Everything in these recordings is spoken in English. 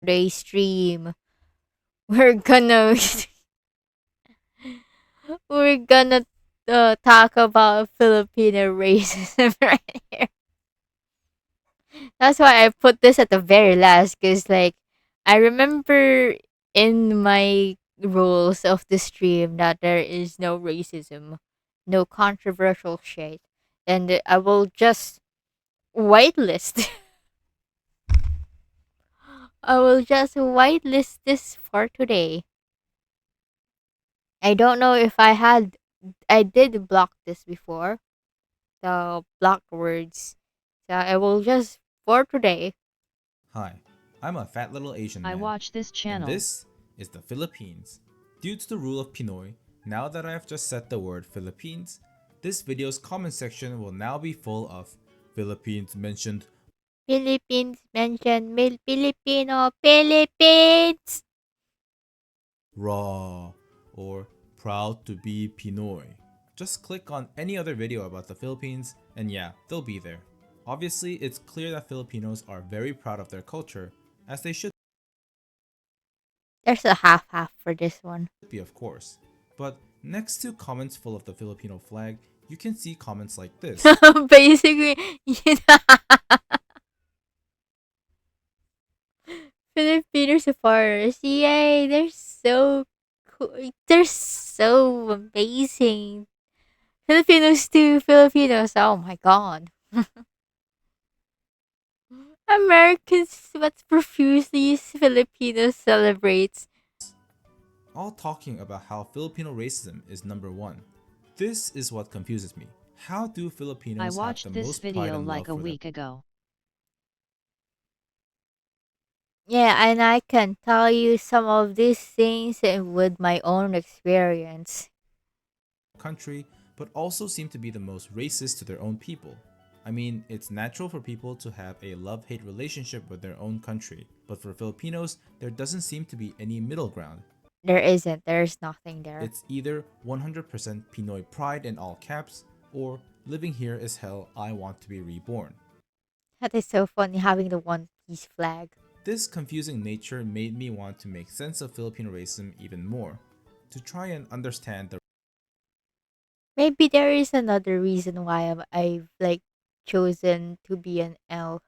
today's stream, we're gonna we're gonna talk about Filipino racism right here. That's why I put this at the very last, because like I remember in my rules of the stream that there is no racism, no controversial shit, and I will just whitelist. I will just whitelist this for today. I don't know if I did block this before, the blocked words. So I will just for today. Hi, I'm a fat little Asian I man, watch this and channel. this is the Philippines. Due to the rule of Pinoy, now that I have just said the word Philippines, this video's comment section will now be full of Philippines mentioned Philippines mention Filipino Philippines. raw or proud to be Pinoy. Just click on any other video about the Philippines and yeah, they'll be there. Obviously, it's clear that Filipinos are very proud of their culture, as they should There's a half for this one. be, of course. But next to comments full of the Filipino flag, you can see comments like this. Basically, you know, Filipino supporters, yay! They're so cool. They're so amazing. Filipinos to Filipinos. Oh my god. Americans but profusely Filipinos celebrates. All talking about how Filipino racism is number one. This is what confuses me. How do I Filipinos have the watched this most pride video and like love a for their week ago. Yeah, and I can tell you some of these things with my own experience. country, but also seem to be the most racist to their own people? I mean, it's natural for people to have a love-hate relationship with their own country, but for Filipinos, there doesn't seem to be any middle ground. There isn't. There's nothing there. It's either 100% Pinoy pride in all caps, or living here is hell, I want to be reborn. That is so funny having the One Piece flag. This confusing nature made me want to make sense of Filipino racism even more, to try and understand the Maybe there is another reason why I've like chosen to be an elf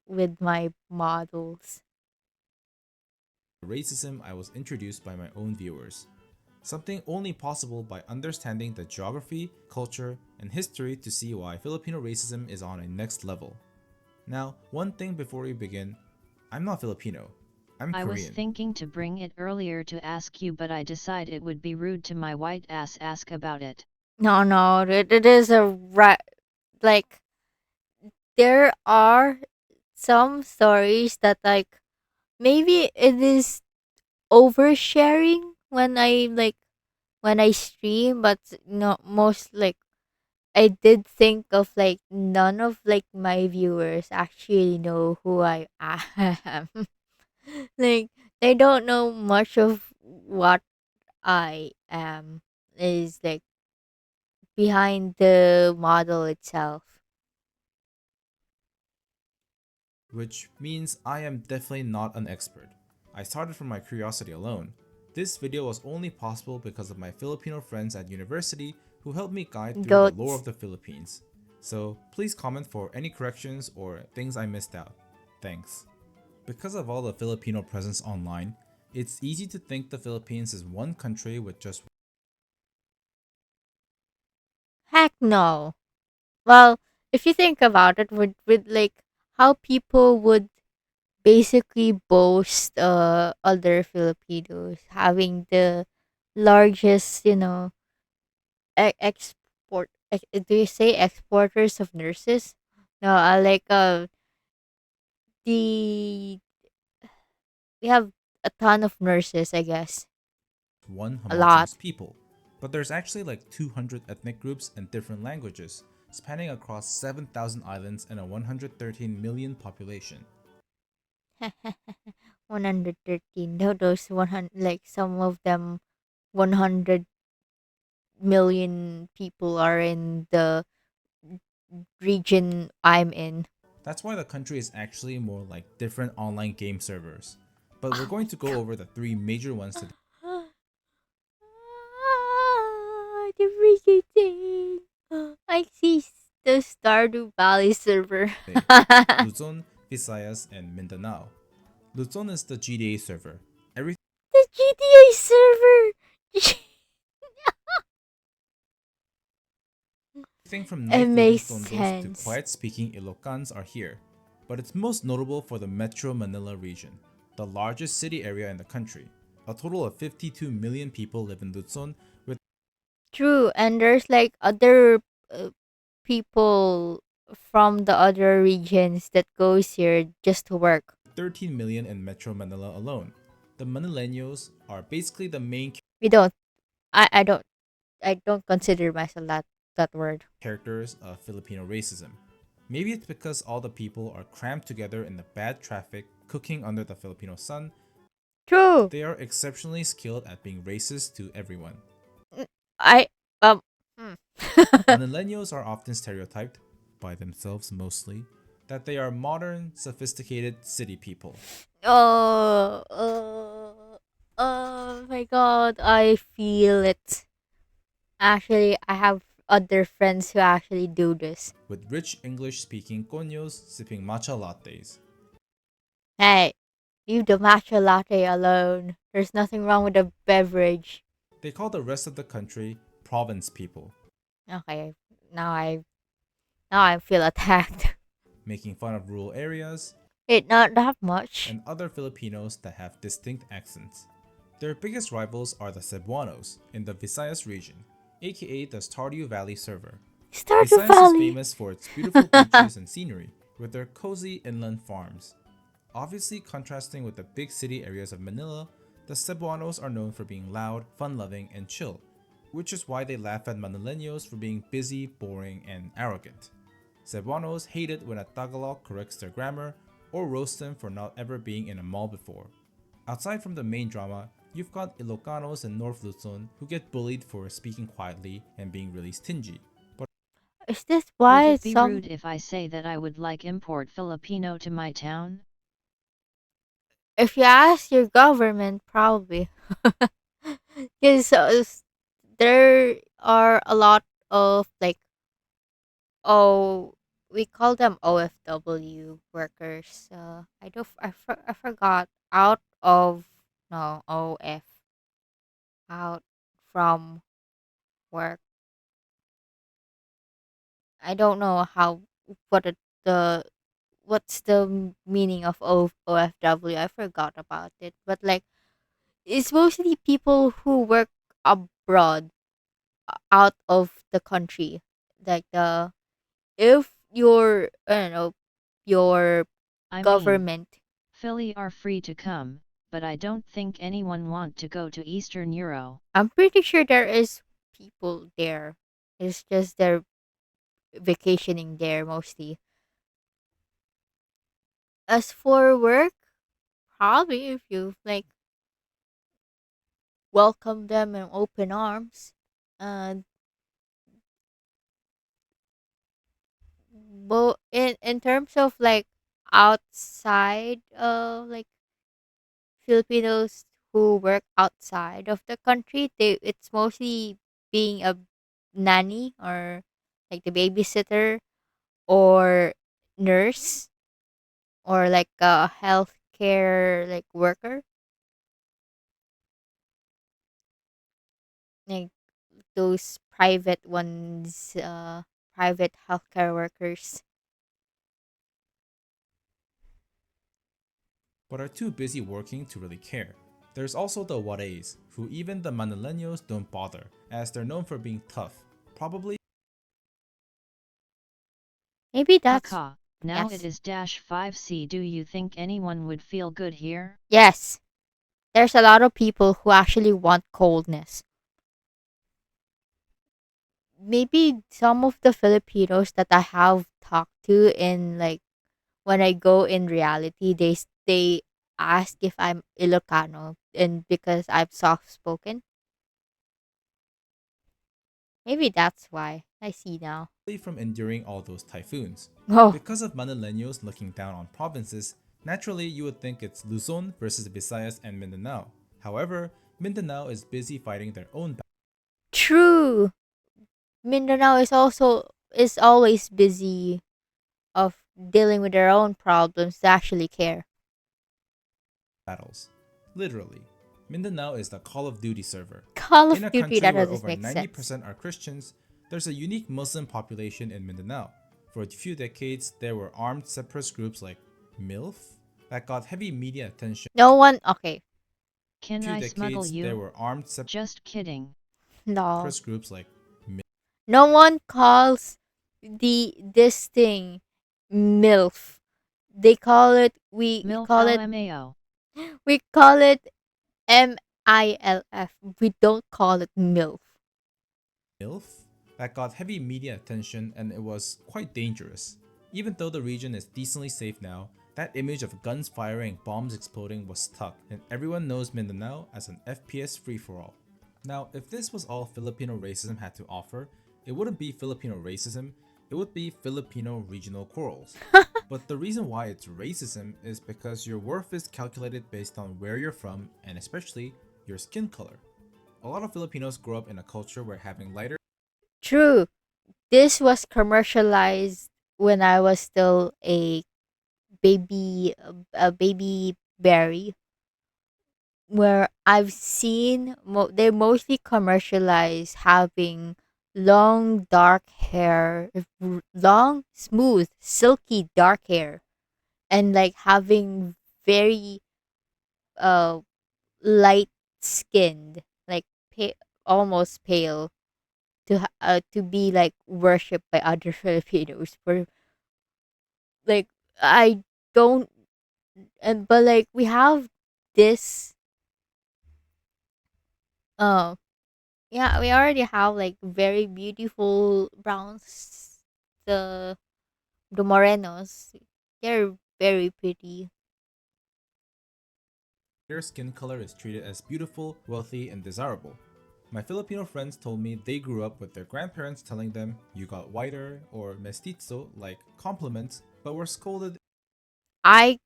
with my models. racism I was introduced by my own viewers. Something only possible by understanding the geography, culture, and history to see why Filipino racism is on a next level. Now, one thing before we begin, I'm not Filipino. I'm I was Korean. thinking to bring it earlier to ask you, but I decide it would be rude to my white ass ask about it. No, it is a right. Like there are some stories that like maybe it is oversharing when I stream, but no, most like I did think of like none of like my viewers actually know who I am. Like they don't know much of what I am is like behind the model itself. Which means I am definitely not an expert. I started from my curiosity alone. This video was only possible because of my Filipino friends at university who helped me guide through the lore of Goats. the Philippines. So please comment for any corrections or things I missed out. Thanks. Because of all the Filipino presence online, it's easy to think the Philippines is one country with just Heck no. Well, if you think about it, with like how people would basically boast other Filipinos having the largest, do you say exporters of nurses? No, like the we have a ton of nurses, I guess. one A lot. homogeneous people. But there's actually like 200 ethnic groups and different languages, spanning across 7,000 islands and a 113 million population. 113. No, those 100, like some of them 100 million people are in the region I'm in. That's why the country is actually more like different online game servers. but we're Oh going my to go over the three major ones today. god. The freaking thing. I see the Stardew Valley server. The Luzon, Visayas, and Mindanao. Luzon is the GTA server. Everything GTA server. from It night living makes Tondos to sense. quiet speaking Ilocans are here, but it's most notable for the Metro Manila region, the largest city area in the country. A total of 52 million people live in Luzon, with True, and there's like other uh, people from the other regions that goes here just to work. 13 million in Metro Manila alone. The Manileños are basically the main We don't. I don't. I don't consider myself that word. characters of Filipino racism. Maybe it's because all the people are crammed together in the bad traffic, cooking under the Filipino sun. True. They are exceptionally skilled at being racist to everyone. Mm, I um. hmm. Manileños are often stereotyped, by themselves mostly, that they are modern, sophisticated city people. Oh, oh my god, I feel it. Actually, I have other friends who actually do this. With rich English speaking coños sipping matcha lattes. Hey, leave the matcha latte alone. There's nothing wrong with the beverage. They call the rest of the country province people, Okay, now I now I feel attacked. making fun of rural areas It not that much. and other Filipinos that have distinct accents. Their biggest rivals are the Cebuanos in the Visayas region, aka the Stardew Valley server. Stardew Visayas is Valley. famous for its beautiful beaches and scenery, with their cozy inland farms. Obviously contrasting with the big city areas of Manila, the Cebuanos are known for being loud, fun-loving, and chill, which is why they laugh at Manileños for being busy, boring, and arrogant. Cebuanos hate it when a Tagalog corrects their grammar or roast them for not ever being in a mall before. Outside from the main drama, you've got Ilocanos in North Luzon who get bullied for speaking quietly and being really stingy. But Is this Would why it be some? rude if I say that I would like import Filipino to my town? If you ask your government, probably, because there are a lot of like, oh, we call them OFW workers. I forgot out of no OF out from work. I don't know how what the what's the meaning of OFW. I forgot about it, but like it's mostly people who work abroad, out of the country. Like the if your I don't know your I mean, government. Philly are free to come, but I don't think anyone want to go to Eastern Euro. I'm pretty sure there is people there. It's just they're vacationing there mostly. As for work, probably if you like welcome them in open arms. And but in terms of like outside of like Filipinos who work outside of the country, they it's mostly being a nanny or like the babysitter or nurse or like a healthcare like worker, like those private ones, private healthcare workers. are too busy working to really care. There's also the Juarez, who even the Manileños don't bother, as they're known for being tough. Probably Maybe that's Pucca, now it yes, is dash 5C. Do you think anyone would feel good here? yes. There's a lot of people who actually want coldness. Maybe some of the Filipinos that I have talked to in like when I go in reality, they ask if I'm Ilocano and because I'm soft spoken. Maybe that's why. I see now. from enduring all those typhoons. Oh, Because of Manileños looking down on provinces, Naturally, you would think it's Luzon versus Visayas and Mindanao. However, Mindanao is busy fighting their own True. Mindanao is always busy of dealing with their own problems to actually care. battles. Literally, Mindanao is the Call of Duty server. Call In of a Duty, country that where doesn't over make sense. 90% are Christians, there's a unique Muslim population in Mindanao. For a few decades, there were armed separatist groups like MILF that got heavy media attention. No one, okay, Can Few I smuggle decades, there you? were armed Just kidding. no, separatist groups like no one calls this thing MILF. They call it, Milfo. we call it MILF. We don't call it MILF. MILF that got heavy media attention and it was quite dangerous. Even though the region is decently safe now, that image of guns firing and bombs exploding was stuck, and everyone knows Mindanao as an FPS free for all. Now, if this was all Filipino racism had to offer, it wouldn't be Filipino racism, it would be Filipino regional quarrels. But the reason why it's racism is because your worth is calculated based on where you're from and especially your skin color. A lot of Filipinos grow up in a culture where having lighter True. This was commercialized when I was still a baby berry, where I've seen they mostly commercialize having long dark hair, long smooth silky dark hair, and like having very uh light skinned, like almost pale, to be like worshipped by other Filipinos. For like I don't, and but like we have this uh yeah, we already have like very beautiful browns, the morenos. They're very pretty. skin color is treated as beautiful, wealthy, and desirable. My Filipino friends told me they grew up with their grandparents telling them you got whiter or mestizo like compliments, but were scolded I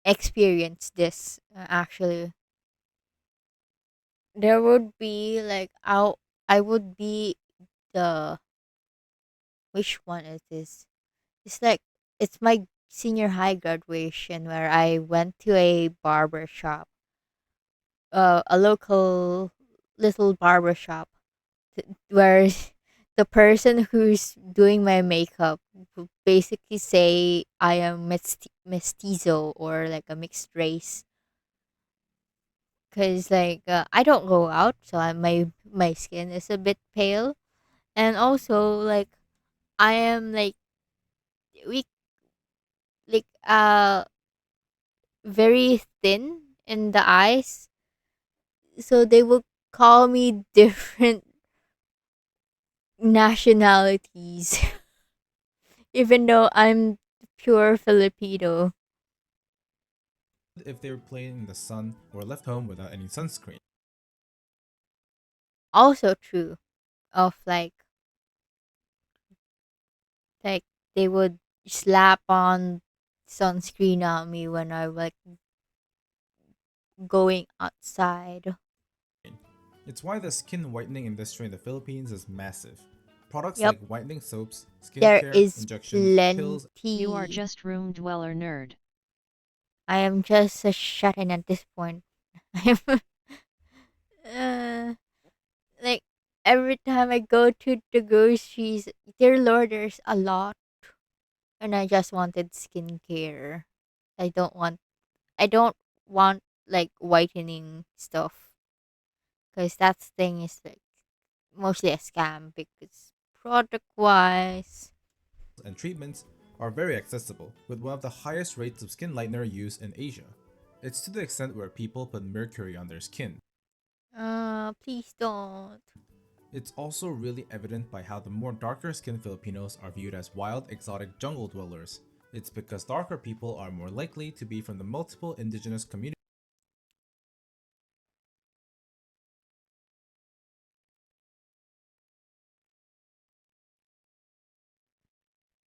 experienced this, actually. There would be like I would be the, which one is this? It's like it's my senior high graduation where I went to a barber shop, a local little barber shop, where the person who's doing my makeup would basically say I am mestizo, or like a mixed race, because like I don't go out, so my skin is a bit pale, and also like I am like we like very thin in the eyes, so they will call me different nationalities, even though I'm pure Filipino. if they were playing in the sun or left home without any sunscreen. Also true of like they would slap on sunscreen on me when I like going outside. It's why the skin whitening industry in the Philippines is massive. Products Yep, like whitening soaps, there skincare, is injections, pills, You are plenty. just room dweller nerd. I am just a shut in at this point. I'm uh, like every time I go to the groceries, dear Lord, there's a lot, and I just wanted skincare. I don't want. I don't want like whitening stuff, because that thing is like mostly a scam, because product wise. and treatments are very accessible, with one of the highest rates of skin lightener use in Asia. It's to the extent where people put mercury on their skin. Please don't. It's also really evident by how the more darker skinned Filipinos are viewed as wild, exotic jungle dwellers. It's because darker people are more likely to be from the multiple indigenous communities.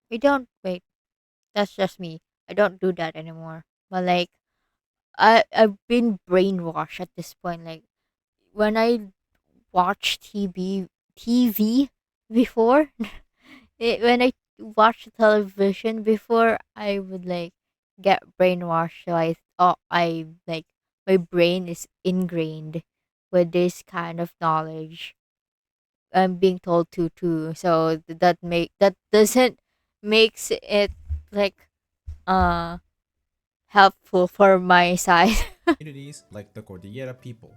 We don't wait. That's just me. I don't do that anymore. But like I've been brainwashed at this point. Like when I watch TV before, when I watch television before, I would like get brainwashed. So I thought I like my brain is ingrained with this kind of knowledge. I'm being told to. So that doesn't makes it like uh helpful for my side. Communities like the Cordillera people.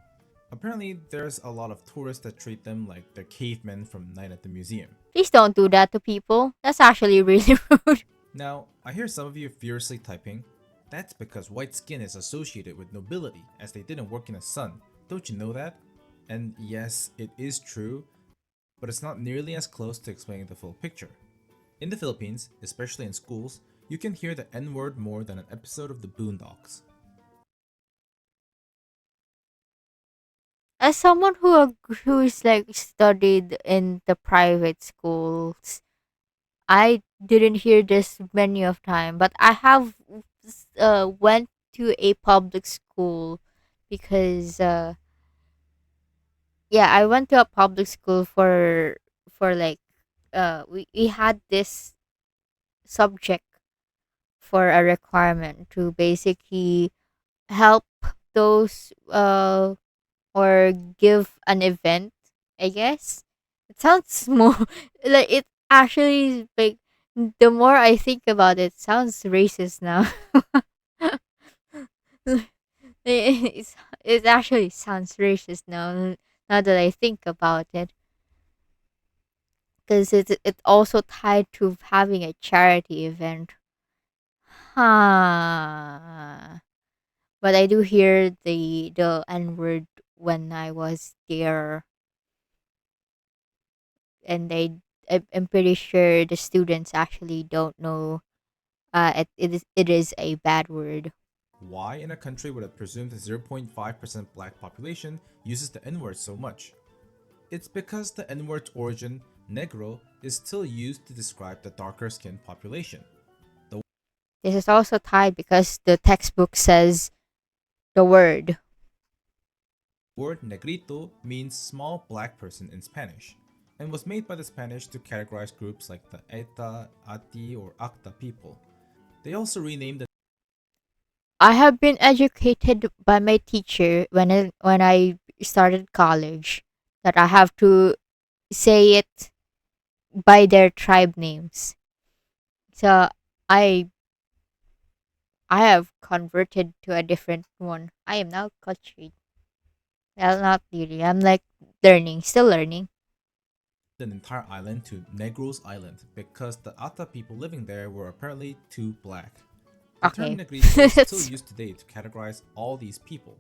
Apparently, there's a lot of tourists that treat them like they're cavemen from Night at the Museum. Please don't do that to people. That's actually really rude. Now, I hear some of you furiously typing, that's because white skin is associated with nobility, as they didn't work in the sun. Don't you know that? And yes, it is true, but it's not nearly as close to explaining the full picture. In the Philippines, especially in schools, you can hear the N word more than an episode of the Boondocks. As someone who is like studied in the private schools, I didn't hear this many of time, but I have went to a public school because yeah, I went to a public school for like we had this subject for a requirement to basically help those or give an event, I guess. It sounds more like it actually like the more I think about it, sounds racist now. it's, it actually sounds racist now that I think about it, because it's also tied to having a charity event. Huh. But I do hear the N word when I was there, and I'm pretty sure the students actually don't know. It is a bad word. Why, in a country with a presumed 0.5% black population, uses the N word so much? It's because the N word's origin, negro, is still used to describe the darker skinned population. The This is also tied because the textbook says the word. word negrito means small black person in Spanish, and was made by the Spanish to categorize groups like the Eta, Ati, or Acta people. They also renamed the I have been educated by my teacher when I started college that I have to say it by their tribe names. So I I have converted to a different one. I am now cultured. Well, not really. I'm like learning, still learning. an entire island to Negros Island because the Ata people living there were apparently too black. The term Okay. negrito is still It's- used today to categorize all these people.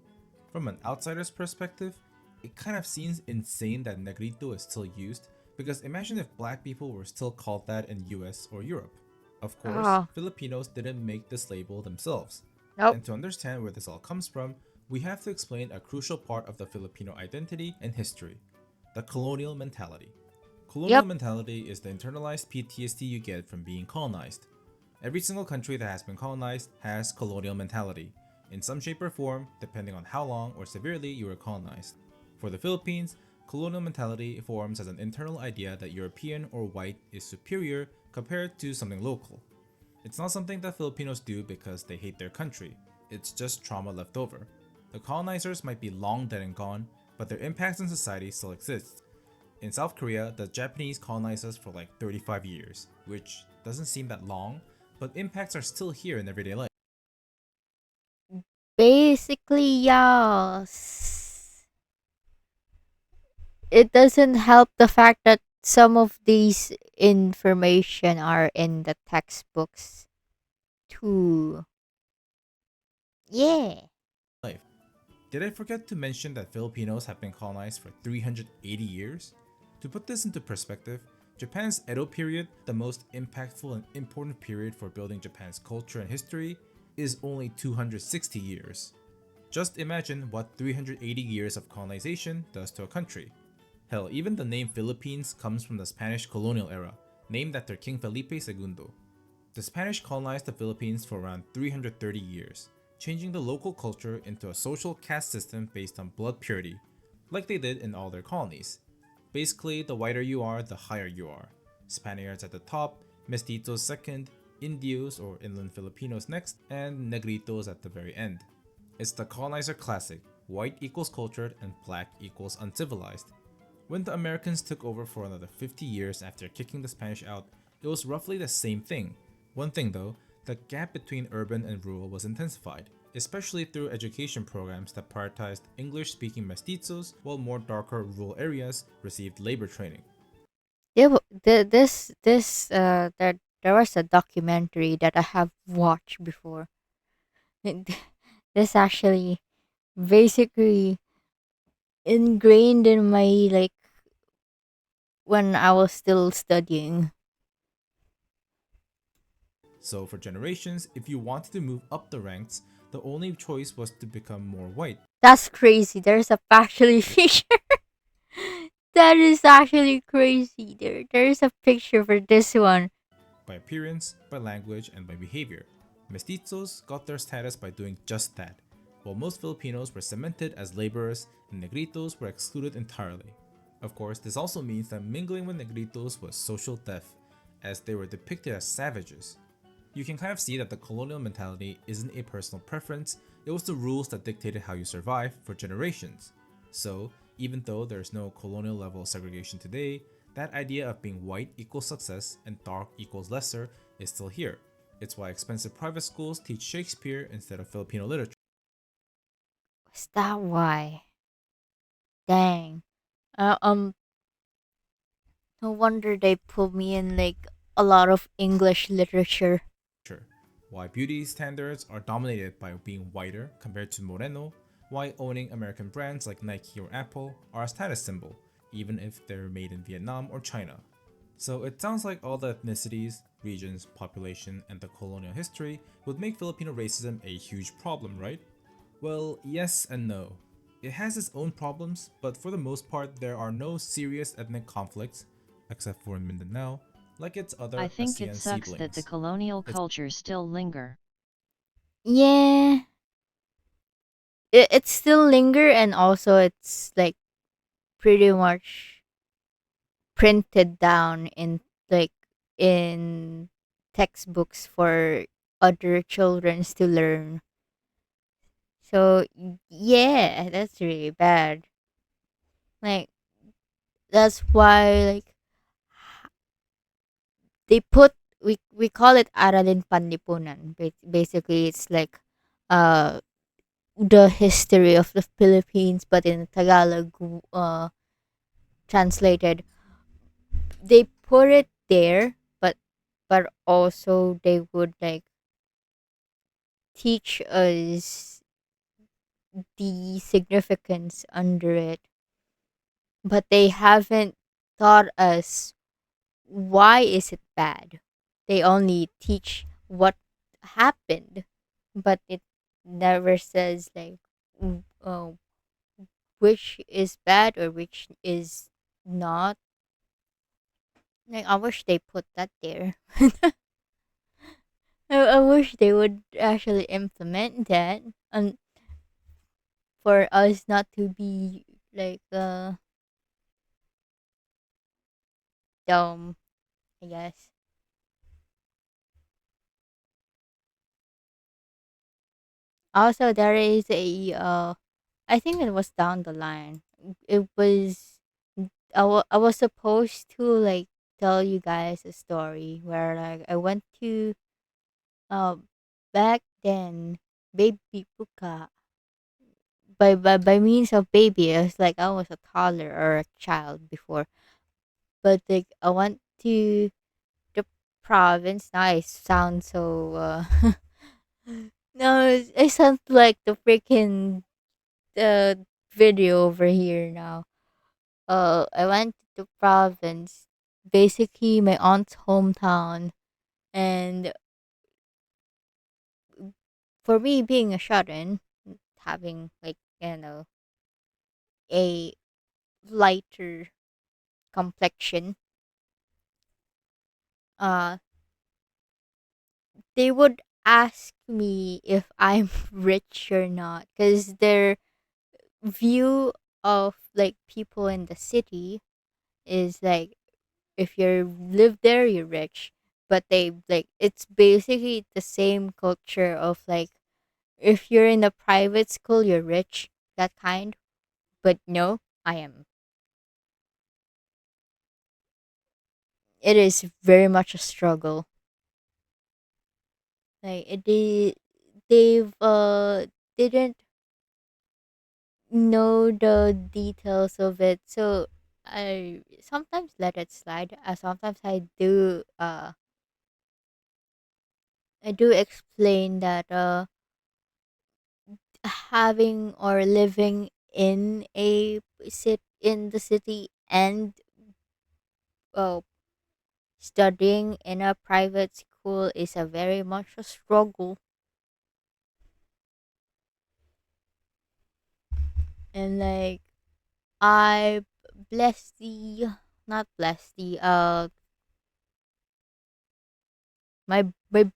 From an outsider's perspective, it kind of seems insane that negrito is still used because imagine if black people were still called that in US or Europe. Of course, oh, Filipinos didn't make this label themselves. nope. And to understand where this all comes from, we have to explain a crucial part of the Filipino identity and history: the colonial mentality. Colonial Yep. mentality is the internalized PTSD you get from being colonized. Every single country that has been colonized has colonial mentality, in some shape or form, depending on how long or severely you were colonized. For the Philippines, colonial mentality forms as an internal idea that European or white is superior compared to something local. It's not something that Filipinos do because they hate their country, it's just trauma left over. The colonizers might be long dead and gone, but their impacts on society still exist. In South Korea, the Japanese colonized us for like 35 years, which doesn't seem that long, but impacts are still here in everyday life. Basically, yes. It doesn't help the fact that some of these information are in the textbooks too. Yeah. Did I forget to mention that Filipinos have been colonized for 380 years? To put this into perspective, Japan's Edo period, the most impactful and important period for building Japan's culture and history, is only 260 years. Just imagine what 380 years of colonization does to a country. Hell, even the name Philippines comes from the Spanish colonial era, named after King Felipe II. The Spanish colonized the Philippines for around 330 years. changing the local culture into a social caste system based on blood purity, like they did in all their colonies. Basically, the whiter you are, the higher you are. Spaniards at the top, Mestizos second, Indios or inland Filipinos next, and Negritos at the very end. It's the colonizer classic: white equals cultured and black equals uncivilized. When the Americans took over for another 50 years after kicking the Spanish out, it was roughly the same thing. One thing though, the gap between urban and rural was intensified, especially through education programs that prioritized English speaking mestizos while more darker rural areas received labor training. There was a documentary that I have watched before. This actually basically ingrained in my, like, when I was still studying. So, for generations, if you wanted to move up the ranks, the only choice was to become more white. That's crazy. There's a actually picture. That is actually crazy. There's a picture for this one. By appearance, by language, and by behavior. Mestizos got their status by doing just that, while most Filipinos were cemented as laborers and Negritos were excluded entirely. Of course, this also means that mingling with Negritos was social death, as they were depicted as savages. You can kind of see that the colonial mentality isn't a personal preference, it was the rules that dictated how you survive for generations. So, even though there's no colonial level segregation today, that idea of being white equals success and dark equals lesser is still here. It's why expensive private schools teach Shakespeare instead of Filipino literature. Is that why? Dang. Um. No wonder they put me in, like, a lot of English literature. Why beauty standards are dominated by being whiter compared to Moreno, why owning American brands like Nike or Apple are a status symbol, even if they're made in Vietnam or China. So it sounds like all the ethnicities, regions, population, and the colonial history would make Filipino racism a huge problem, right? Well, yes and no. It has its own problems, but for the most part, there are no serious ethnic conflicts, except for in Mindanao, like its I other think it ASEAN sucks that the siblings. colonial It's cultures still linger. Yeah, it still linger, and also it's like pretty much printed down in, like, in textbooks for other childrens to learn. So yeah, that's really bad. Like, that's why, like, they put, we call it aralin panlipunan. Basically, it's like uh the history of the Philippines, but in Tagalog, translated. They put it there, but also they would, like, teach us the significance under it, but they haven't taught us why is it bad. They only teach what happened, but it never says, like, which is bad or which is not. Like, I wish they put that there. I wish they would actually implement that, and for us not to be, like, dumb, I guess. Also, there is a I think it was down the line. It was I was supposed to, like, tell you guys a story where, like, I went to, uh back then, baby Pucca. By means of baby, I was like, I was a toddler or a child before, but, like, I went to the province. Now I sound so no, I sound like the freaking video over here now. I went to the province, basically my aunt's hometown, and for me being a shut-in, having, like, a lighter complexion, uh, they would ask me if I'm rich or not, because their view of like people in the city is like if you live there you're rich, but they like it's basically the same culture of like if you're in a private school you're rich, that kind. But no, I am. It is very much a struggle. Like they've didn't know the details of it, so I sometimes let it slide. Sometimes I do explain that having or living in a sit in the city and uh, studying in a private school is a very much a struggle. And like I bless the not bless the my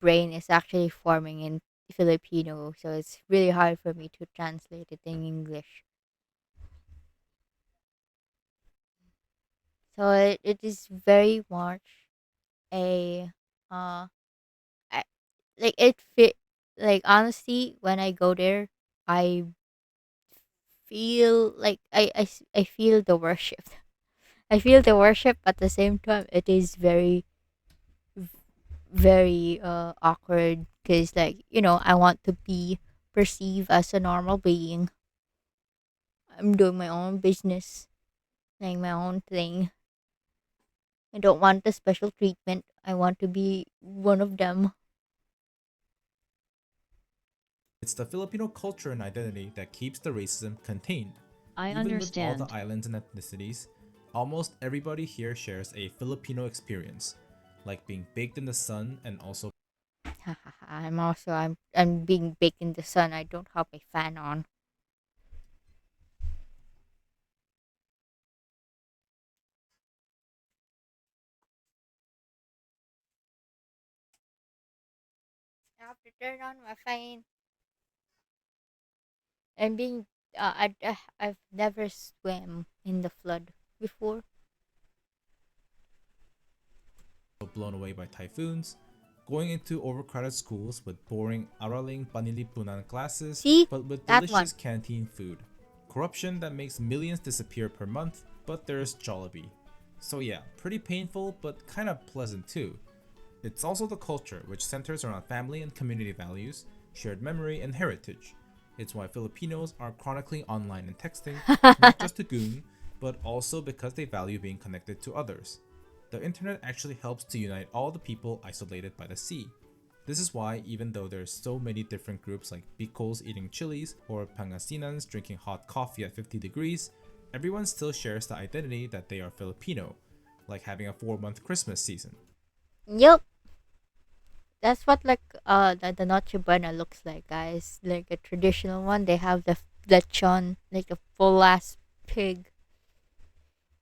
brain is actually forming in Filipino, so it's really hard for me to translate it in English. So it is very much a uh I, like it fit like honestly when I go there I feel like I feel the worship. I feel the worship at the same time it is very awkward because like I want to be perceived as a normal being. I'm doing my own business, like my own thing. I don't want the special treatment. I want to be one of them. It's the Filipino culture and identity that keeps the racism contained. I Even with all the understand. islands and ethnicities, almost everybody here shares a Filipino experience, like being baked in the sun and also I'm being baked in the sun. I don't have a fan on. I have to turn on my fan. I'm being I've never swam in the flood before. blown away by typhoons, going into overcrowded schools with boring Araling Panilipunan classes, See but with that one. delicious canteen food, corruption that makes millions disappear per month, but there's Jollibee. So yeah, pretty painful, but kinda pleasant too. It's also the culture, which centers around family and community values, shared memory, and heritage. It's why Filipinos are chronically online and texting, not just to goon, but also because they value being connected to others. The internet actually helps to unite all the people isolated by the sea. This is why, even though there's so many different groups like Bicols eating chilies or Pangasinans drinking hot coffee at 50 degrees, everyone still shares the identity that they are Filipino, like having a 4-month Christmas season. Yep, that's what like the Noche Buena looks like, guys. Like a traditional one. They have the lechon, like a full ass pig,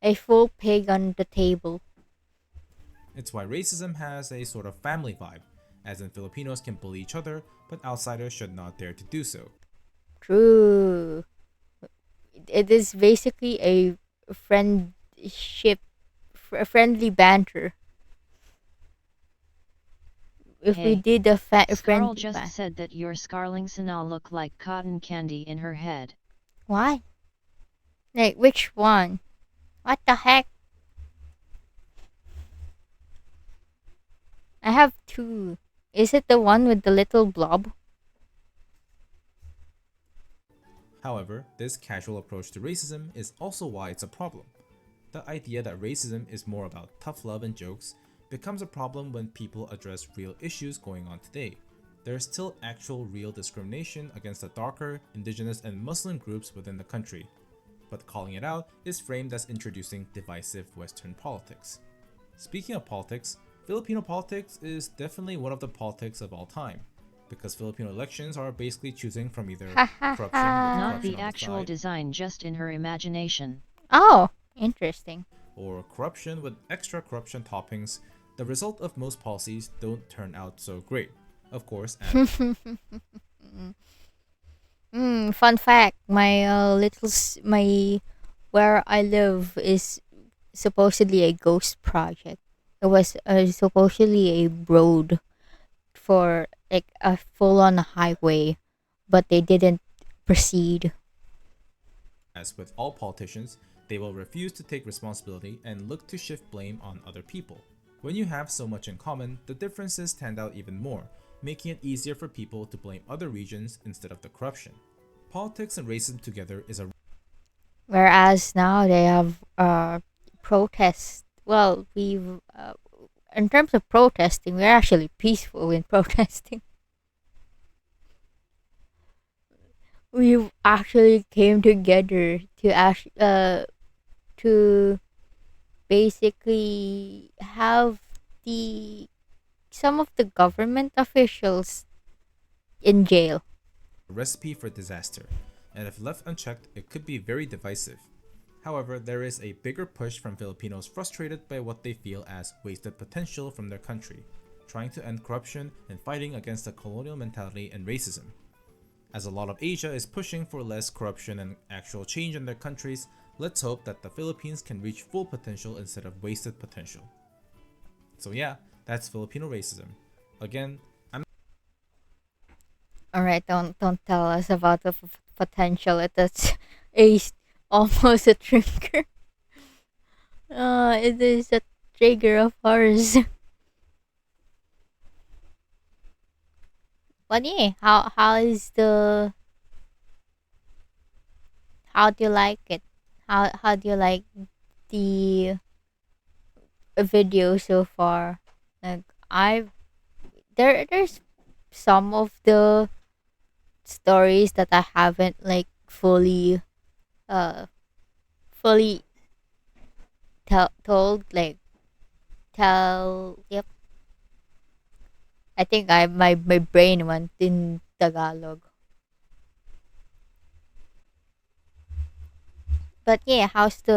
a full pig on the table. It's why racism has a sort of family vibe, as in Filipinos can bully each other, but outsiders should not dare to do so. True. It is basically a friendship, a friendly banter. If we Hey, did a Scarl friendly just ban, said that your Scarlingsana look like cotton candy in her head. why? Like which one? What the heck? I have two. Is it the one with the little blob? However, this casual approach to racism is also why it's a problem. The idea that racism is more about tough love and jokes becomes a problem when people address real issues going on today. There is still actual real discrimination against the darker, indigenous, and Muslim groups within the country, but calling it out is framed as introducing divisive Western politics. Speaking of politics, Filipino politics is definitely one of the politics of all time, because Filipino elections are basically choosing from either Ha ha corruption with Not ha. corruption the on the actual side, design, just in her imagination. Oh, interesting. or corruption with extra corruption toppings. The result of most policies don't turn out so great. Of course, Fun fact: my my where I live is supposedly a ghost project. It was supposedly a road for like a full-on highway, but they didn't proceed. as with all politicians, they will refuse to take responsibility and look to shift blame on other people. When you have so much in common, the differences stand out even more, making it easier for people to blame other regions instead of the corruption. Politics and racism together is a Whereas now they have protests. Well, in terms of protesting, we're actually peaceful in protesting. We actually came together to basically have the some of the government officials in jail. recipe for disaster, and if left unchecked, it could be very divisive. However, there is a bigger push from Filipinos frustrated by what they feel as wasted potential from their country, trying to end corruption and fighting against the colonial mentality and racism. As a lot of Asia is pushing for less corruption and actual change in their countries, let's hope that the Philippines can reach full potential instead of wasted potential. So yeah, that's Filipino racism. Again, I'm All right, don't tell us about the potential. That's a almost a trigger. It is a trigger of ours. But yeah, how do you like it? How do you like the video so far? Like I've there's some of the stories that I haven't like uh fully told, like tell. Yep, I think my brain went in Tagalog. But yeah, how's the